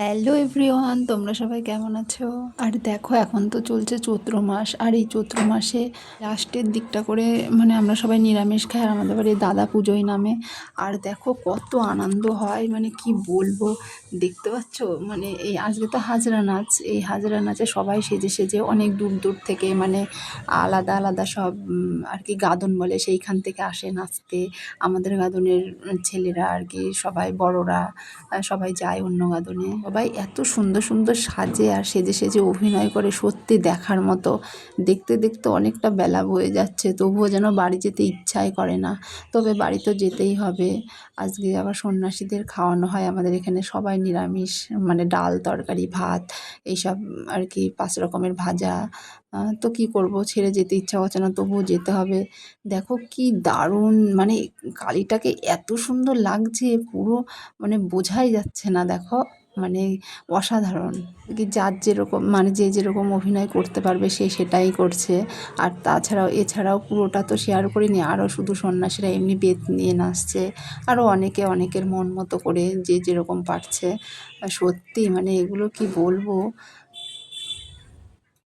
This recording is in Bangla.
হ্যালো এভরিওয়ান, তোমরা সবাই কেমন আছো? আর দেখো, এখন তো চলছে চৈত্র মাস, আর এই চৈত্র মাসে লাস্টের দিকটা করে মানে আমরা সবাই নিরামিষ খাই, আর আমাদের বাড়ি দাদা পুজোয় নামে। আর দেখো কত আনন্দ হয়, মানে কি বলবো। দেখতে পাচ্ছ, মানে এই আজকে তো হাজরা নাচ, এই হাজরা নাচে সবাই সেজে সেজে অনেক দূর দূর থেকে, মানে আলাদা আলাদা সব আর কি গাদন বলে, সেইখান থেকে আসে নাচতে। আমাদের গাদনের ছেলেরা আর কি সবাই বড়রা সবাই যায় অন্য গাদনে। সবাই এত সুন্দর সুন্দর সাজে আর সেজে সেজে অভিনয় করে, সত্যি দেখার মতো। দেখতে দেখতে অনেকটা বেলা বয়ে যাচ্ছে, তবুও যেন বাড়ি যেতে ইচ্ছাই করে না। তবে বাড়ি তো যেতেই হবে। আজকে আবার সন্ন্যাসীদের খাওয়ানো হয় আমাদের এখানে, সবাই নিরামিষ, মানে ডাল তরকারি ভাত এইসব আর কি, 5 রকমের ভাজা। তো কী করব, ছেড়ে যেতে ইচ্ছা করছে না, তবুও যেতে হবে। দেখো কি দারুণ, মানে কালীটাকে এত সুন্দর লাগছে পুরো, মানে বোঝাই যাচ্ছে না। দেখো মানে অসাধারণ। কি যার যেরকম, মানে যে যেরকম অভিনয় করতে পারবে সে সেটাই করছে। আর তাছাড়াও এছাড়াও পুরোটা তো শেয়ার করিনি, আরও শুধু সন্ন্যাসীরা এমনি বেদ নিয়ে নাচছে। আরও অনেকে অনেকের মন মতো করে যে যেরকম পারছে। সত্যি মানে এগুলো কি বলবো,